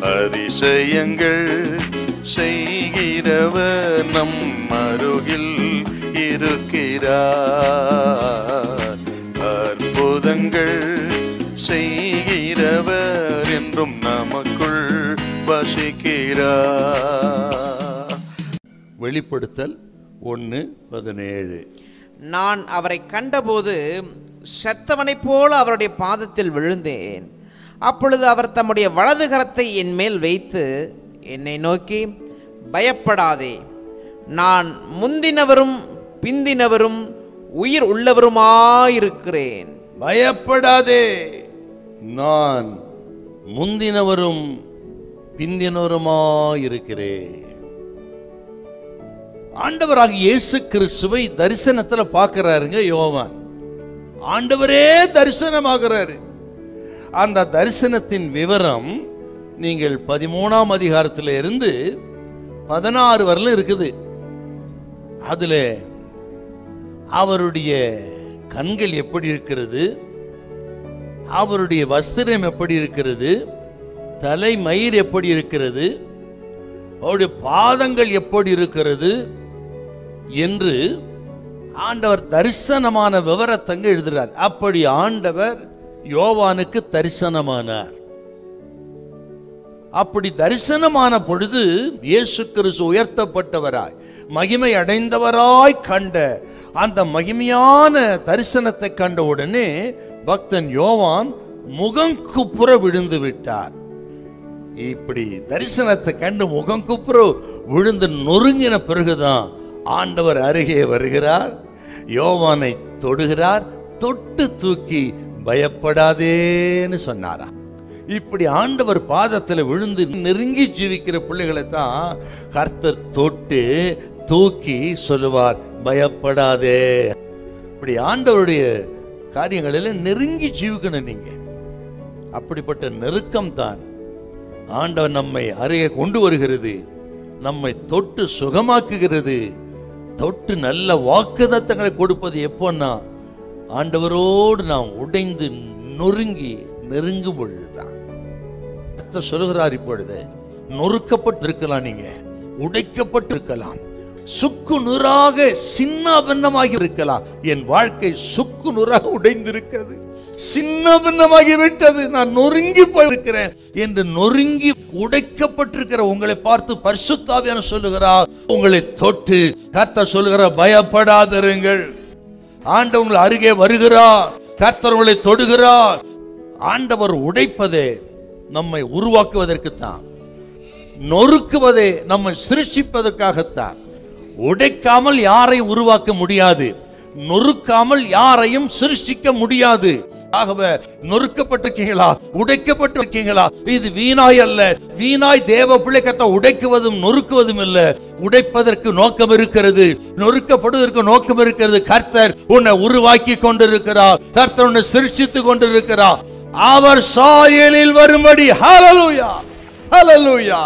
அதிசயங்கள் செய்கிறவர் நம் அருகில் இருக்கிறார். அற்புதங்கள் செய்கிறவர் என்றும் நமக்குள் வசிக்கிறார். வெளிப்படுத்தல் 1:17. நான் அவரை கண்டபோது செத்தவனைப் போல அவருடைய பாதத்தில் விழுந்தேன். அப்பொழுது அவர் தம்முடைய வலது கரத்தை என் மேல் வைத்து என்னை நோக்கி, பயப்படாதே, நான் முந்தினவரும் பிந்தினவரும் உயிர் உள்ளவருமாயிருக்கிறேன். பயப்படாதே, நான் முந்தினவரும் பிந்தினவருமாயிருக்கிறேன். ஆண்டவராக இயேசு கிறிஸ்துவை தரிசனத்துல பார்க்கிறாருங்க யோவான். ஆண்டவரே தரிசனமாகிறாரு. அந்த தரிசனத்தின் விவரம் நீங்கள் 13ஆம் அதிகாரத்தில் இருந்து 16 வரல இருக்குது. அதுல அவருடைய கண்கள் எப்படி இருக்கிறது, அவருடைய வஸ்திரம் எப்படி இருக்கிறது, தலைமயிர் எப்படி இருக்கிறது, அவருடைய பாதங்கள் எப்படி இருக்கிறது என்று ஆண்டவர் தரிசனமான விவரத்தங்க எழுதுகிறார். அப்படி ஆண்டவர் யோவானுக்கு தரிசனமானார். அப்படி தரிசனமான பொழுது இயேசு கிறிஸ்து உயர்த்தப்பட்டவராய் மகிமை அடைந்தவராய் கண்ட அந்த மகிமையான தரிசனத்தை கண்ட உடனே பக்தன் யோவான் முகங்குப்புற விழுந்து விட்டார். இப்படி தரிசனத்தை கண்டு முகங்குப்புற விழுந்து நொறுங்கின பிறகுதான் ஆண்டவர் அருகே வருகிறார், யோவானை தொடுகிறார், தொட்டு தூக்கி பயப்படாதேன்னு சொன்னாரா. இப்படி ஆண்டவர் பாதத்தில் விழுந்து நெருங்கி ஜீவிக்கிற பிள்ளைகளை தான் கர்த்தர் தொட்டு தூக்கி சொல்லுவார், பயப்படாதே. இப்படி ஆண்டவருடைய காரியங்களில் நெருங்கி ஜீவிக்கணும் நீங்க. அப்படிப்பட்ட நெருக்கம் தான் ஆண்டவர் நம்மை அருகே கொண்டு வருகிறது, நம்மை தொட்டு சுகமாக்குகிறது, தொட்டு நல்ல வாக்குத்தத்தங்களை கொடுப்பது எப்போன்னா ஆண்டவரோடு நாம் உடைந்து நொறுங்கி நெருங்கும் பொழுதுதான். சொல்லுகிறார், இப்பொழுது நொறுக்கப்பட்டு இருக்கலாம், நீங்க உடைக்கப்பட்டு இருக்கலாம், சுக்கு நூறாக சின்ன பின்னமாகி இருக்கலாம். என் வாழ்க்கை சுக்கு நூறாக உடைந்திருக்கிறது, சின்ன பின்னமாகி விட்டது, நான் நொறுங்கி போயிருக்கிறேன் என்று நொறுங்கி உடைக்கப்பட்டிருக்கிற உங்களை பார்த்து பரிசுத்த ஆவியானவர் சொல்லுகிறார், உங்களை தொட்டு கர்த்தர் சொல்லுகிறார், பயப்படாதிருங்கள். ஆண்டவர் உங்களை அருகே வருகிறார், கர்த்தர் உங்களை தொடுகிறார். ஆண்டவர் உடைப்பதே நம்மை உருவாக்குவதற்குத்தான், நொறுக்குவதே நம்மை சிருஷ்டிப்பதற்காகத்தான். உடைக்காமல் யாரையும் உருவாக்க முடியாது, நொறுக்காமல் யாரையும் சிருஷ்டிக்க முடியாது. ஆகவே நொறுக்கப்பட்டிருக்கீங்களா, உடைக்கப்பட்டிருக்கீங்களா, இது வீணாய் அல்ல. வீணாய் தேவ பிள்ளைக்கத்தை உடைக்குவதும் நொறுக்குவதும் இல்ல. உடைப்பதற்கு நோக்கம் இருக்கிறது, நொறுக்கப்படுவதற்கு நோக்கம் இருக்கிறது. கர்த்தர் உன்னை உருவாக்கி கொண்டிருக்கிறார், கர்த்தர் உன்னை சிருஷ்டித்துக் கொண்டிருக்கிறார். அவர் சாயலில் வரும்படி. ஹல்லேலூயா, ஹல்லேலூயா.